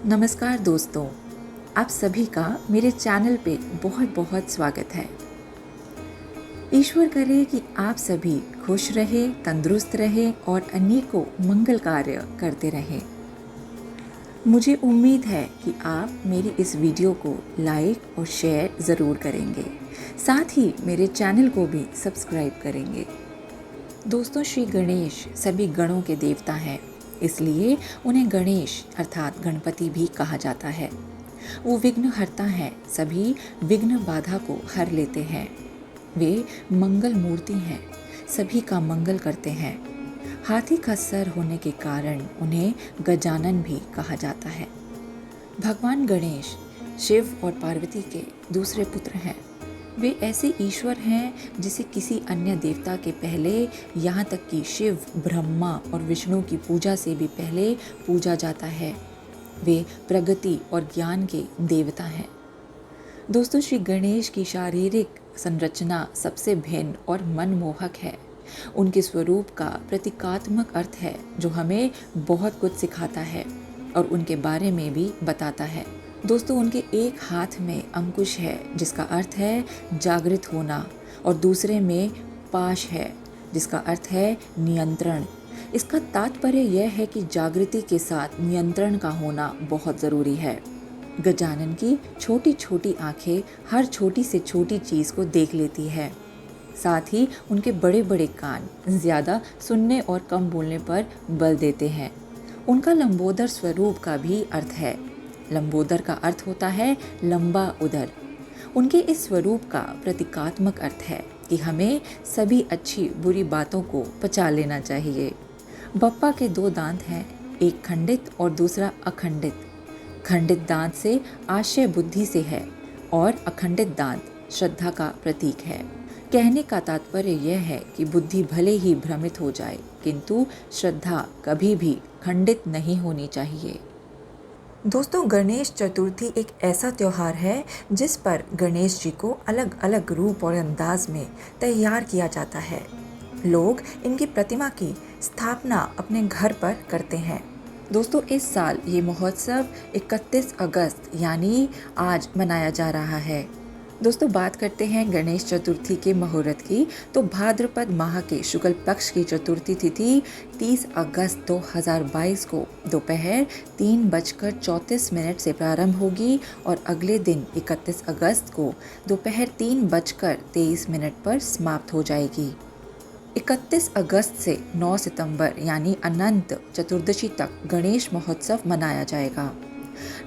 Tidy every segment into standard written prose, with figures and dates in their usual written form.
नमस्कार दोस्तों, आप सभी का मेरे चैनल पे बहुत बहुत स्वागत है। ईश्वर करे कि आप सभी खुश रहे, तंदुरुस्त रहे और अनेकों मंगल कार्य करते रहें। मुझे उम्मीद है कि आप मेरी इस वीडियो को लाइक और शेयर ज़रूर करेंगे, साथ ही मेरे चैनल को भी सब्सक्राइब करेंगे। दोस्तों, श्री गणेश सभी गणों के देवता हैं, इसलिए उन्हें गणेश अर्थात गणपति भी कहा जाता है। वो विघ्न हरता है, सभी विघ्न बाधा को हर लेते हैं। वे मंगल मूर्ति हैं, सभी का मंगल करते हैं। हाथी का सर होने के कारण उन्हें गजानन भी कहा जाता है। भगवान गणेश शिव और पार्वती के दूसरे पुत्र हैं। वे ऐसे ईश्वर हैं जिसे किसी अन्य देवता के पहले, यहाँ तक कि शिव, ब्रह्मा और विष्णु की पूजा से भी पहले पूजा जाता है। वे प्रगति और ज्ञान के देवता हैं। दोस्तों, श्री गणेश की शारीरिक संरचना सबसे भिन्न और मनमोहक है। उनके स्वरूप का प्रतीकात्मक अर्थ है जो हमें बहुत कुछ सिखाता है और उनके बारे में भी बताता है। दोस्तों, उनके एक हाथ में अंकुश है जिसका अर्थ है जागृत होना और दूसरे में पाश है जिसका अर्थ है नियंत्रण। इसका तात्पर्य यह है कि जागृति के साथ नियंत्रण का होना बहुत ज़रूरी है। गजानन की छोटी छोटी आंखें हर छोटी से छोटी चीज़ को देख लेती है। साथ ही उनके बड़े बड़े कान ज़्यादा सुनने और कम बोलने पर बल देते हैं। उनका लंबोदर स्वरूप का भी अर्थ है। लंबोदर का अर्थ होता है लंबा उदर। उनके इस स्वरूप का प्रतीकात्मक अर्थ है कि हमें सभी अच्छी बुरी बातों को पचा लेना चाहिए। बप्पा के दो दांत हैं, एक खंडित और दूसरा अखंडित। खंडित दांत से आशय बुद्धि से है और अखंडित दांत श्रद्धा का प्रतीक है। कहने का तात्पर्य यह है कि बुद्धि भले ही भ्रमित हो जाए, किंतु श्रद्धा कभी भी खंडित नहीं होनी चाहिए। दोस्तों, गणेश चतुर्थी एक ऐसा त्यौहार है जिस पर गणेश जी को अलग अलग रूप और अंदाज में तैयार किया जाता है। लोग इनकी प्रतिमा की स्थापना अपने घर पर करते हैं। दोस्तों, इस साल ये महोत्सव 31 अगस्त यानी आज मनाया जा रहा है। दोस्तों, बात करते हैं गणेश चतुर्थी के मुहूर्त की, तो भाद्रपद माह के शुक्ल पक्ष की चतुर्थी तिथि 30 अगस्त 2022 को दोपहर 3:34 से प्रारंभ होगी और अगले दिन 31 अगस्त को दोपहर 3:23 पर समाप्त हो जाएगी। 31 अगस्त से 9 सितंबर यानी अनंत चतुर्दशी तक गणेश महोत्सव मनाया जाएगा।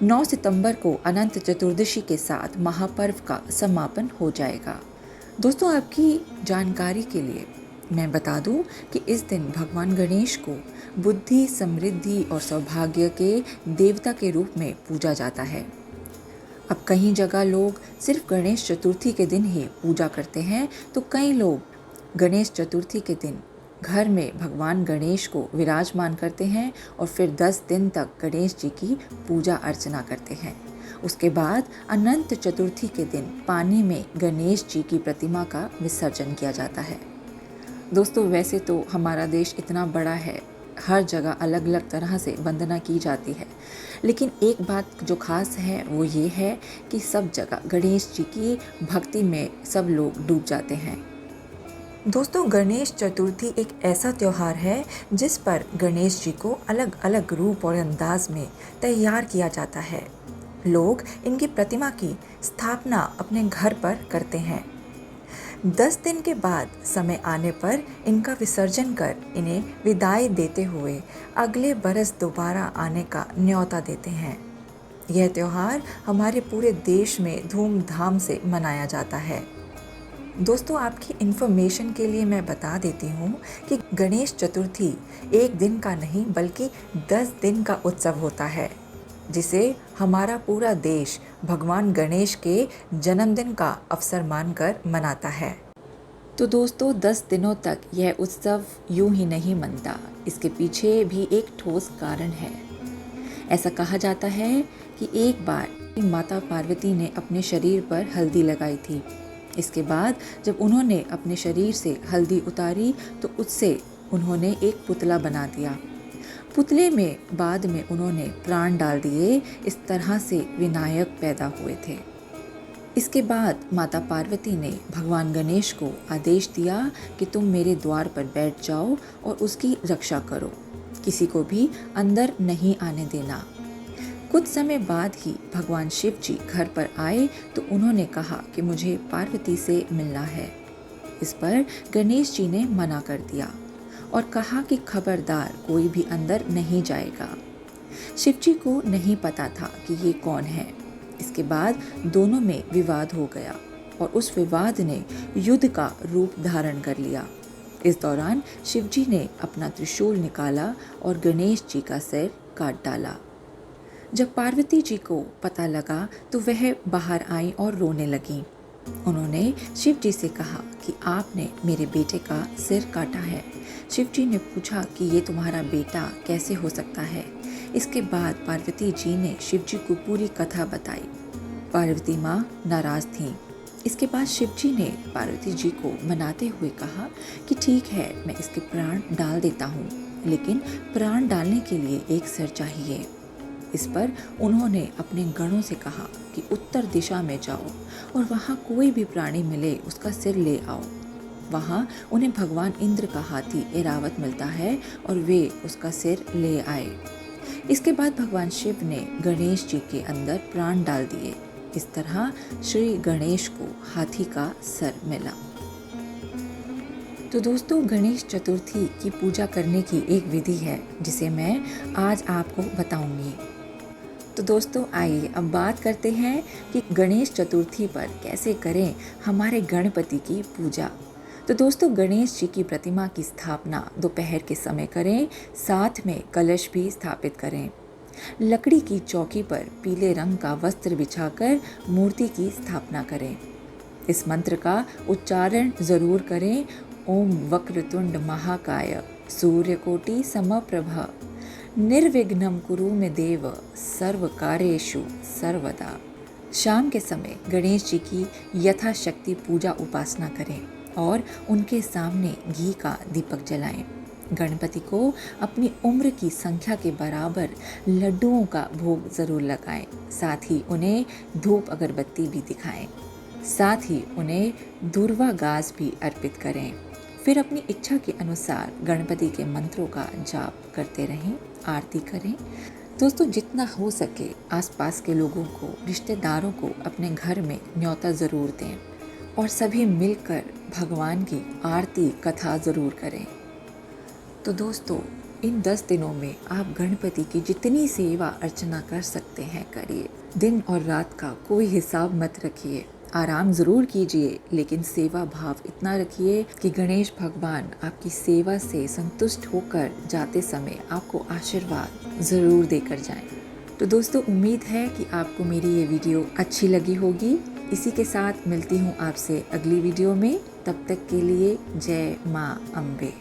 9 सितंबर को अनंत चतुर्दशी के साथ महापर्व का समापन हो जाएगा। दोस्तों, आपकी जानकारी के लिए मैं बता दूं कि इस दिन भगवान गणेश को बुद्धि, समृद्धि और सौभाग्य के देवता के रूप में पूजा जाता है। अब कई जगह लोग सिर्फ गणेश चतुर्थी के दिन ही पूजा करते हैं, तो कई लोग गणेश चतुर्थी के दिन घर में भगवान गणेश को विराजमान करते हैं और फिर 10 दिन तक गणेश जी की पूजा अर्चना करते हैं। उसके बाद अनंत चतुर्थी के दिन पानी में गणेश जी की प्रतिमा का विसर्जन किया जाता है। दोस्तों, वैसे तो हमारा देश इतना बड़ा है, हर जगह अलग अलग तरह से वंदना की जाती है, लेकिन एक बात जो खास है वो ये है कि सब जगह गणेश जी की भक्ति में सब लोग डूब जाते हैं। दोस्तों, गणेश चतुर्थी एक ऐसा त्यौहार है जिस पर गणेश जी को अलग अलग रूप और अंदाज में तैयार किया जाता है। लोग इनकी प्रतिमा की स्थापना अपने घर पर करते हैं। 10 दिन के बाद समय आने पर इनका विसर्जन कर इन्हें विदाई देते हुए अगले बरस दोबारा आने का न्योता देते हैं। यह त्यौहार हमारे पूरे देश में धूमधाम से मनाया जाता है। दोस्तों, आपकी इन्फॉर्मेशन के लिए मैं बता देती हूँ कि गणेश चतुर्थी एक दिन का नहीं बल्कि 10 दिन का उत्सव होता है, जिसे हमारा पूरा देश भगवान गणेश के जन्मदिन का अवसर मानकर मनाता है। तो दोस्तों, 10 दिनों तक यह उत्सव यूं ही नहीं मनता, इसके पीछे भी एक ठोस कारण है। ऐसा कहा जाता है कि एक बार माता पार्वती ने अपने शरीर पर हल्दी लगाई थी। इसके बाद जब उन्होंने अपने शरीर से हल्दी उतारी तो उससे उन्होंने एक पुतला बना दिया। पुतले में बाद में उन्होंने प्राण डाल दिए। इस तरह से विनायक पैदा हुए थे। इसके बाद माता पार्वती ने भगवान गणेश को आदेश दिया कि तुम मेरे द्वार पर बैठ जाओ और उसकी रक्षा करो, किसी को भी अंदर नहीं आने देना। कुछ समय बाद ही भगवान शिव जी घर पर आए तो उन्होंने कहा कि मुझे पार्वती से मिलना है। इस पर गणेश जी ने मना कर दिया और कहा कि खबरदार कोई भी अंदर नहीं जाएगा। शिव जी को नहीं पता था कि ये कौन है। इसके बाद दोनों में विवाद हो गया और उस विवाद ने युद्ध का रूप धारण कर लिया। इस दौरान शिव जी ने अपना त्रिशूल निकाला और गणेश जी का सिर काट डाला। जब पार्वती जी को पता लगा तो वह बाहर आई और रोने लगी। उन्होंने शिव जी से कहा कि आपने मेरे बेटे का सिर काटा है। शिव जी ने पूछा कि ये तुम्हारा बेटा कैसे हो सकता है। इसके बाद पार्वती जी ने शिव जी को पूरी कथा बताई। पार्वती माँ नाराज थीं। इसके बाद शिव जी ने पार्वती जी को मनाते हुए कहा कि ठीक है, मैं इसके प्राण डाल देता हूँ, लेकिन प्राण डालने के लिए एक सिर चाहिए। इस पर उन्होंने अपने गणों से कहा कि उत्तर दिशा में जाओ और वहाँ कोई भी प्राणी मिले उसका सिर ले आओ। वहाँ उन्हें भगवान इंद्र का हाथी ऐरावत मिलता है और वे उसका सिर ले आए। इसके बाद भगवान शिव ने गणेश जी के अंदर प्राण डाल दिए। इस तरह श्री गणेश को हाथी का सर मिला। तो दोस्तों, गणेश चतुर्थी की पूजा करने की एक विधि है जिसे मैं आज आपको बताऊंगी। तो दोस्तों, आइए अब बात करते हैं कि गणेश चतुर्थी पर कैसे करें हमारे गणपति की पूजा। तो दोस्तों, गणेश जी की प्रतिमा की स्थापना दोपहर के समय करें, साथ में कलश भी स्थापित करें। लकड़ी की चौकी पर पीले रंग का वस्त्र बिछाकर मूर्ति की स्थापना करें। इस मंत्र का उच्चारण जरूर करें। ओम वक्रतुंड महाकाय सूर्यकोटि समप्रभ निर्विघ्नं कुरु मे देव सर्व कार्येषु सर्वदा। शाम के समय गणेश जी की यथाशक्ति पूजा उपासना करें और उनके सामने घी का दीपक जलाएं। गणपति को अपनी उम्र की संख्या के बराबर लड्डुओं का भोग जरूर लगाएं। साथ ही उन्हें धूप अगरबत्ती भी दिखाएं। साथ ही उन्हें दूर्वा घास भी अर्पित करें। फिर अपनी इच्छा के अनुसार गणपति के मंत्रों का जाप करते रहें, आरती करें। दोस्तों, जितना हो सके आसपास के लोगों को, रिश्तेदारों को अपने घर में न्योता ज़रूर दें और सभी मिलकर भगवान की आरती कथा ज़रूर करें। तो दोस्तों, इन 10 दिनों में आप गणपति की जितनी सेवा अर्चना कर सकते हैं करिए। दिन और रात का कोई हिसाब मत रखिए। आराम ज़रूर कीजिए, लेकिन सेवा भाव इतना रखिए कि गणेश भगवान आपकी सेवा से संतुष्ट होकर जाते समय आपको आशीर्वाद ज़रूर देकर जाएं। तो दोस्तों, उम्मीद है कि आपको मेरी ये वीडियो अच्छी लगी होगी। इसी के साथ मिलती हूँ आपसे अगली वीडियो में। तब तक के लिए जय माँ अम्बे।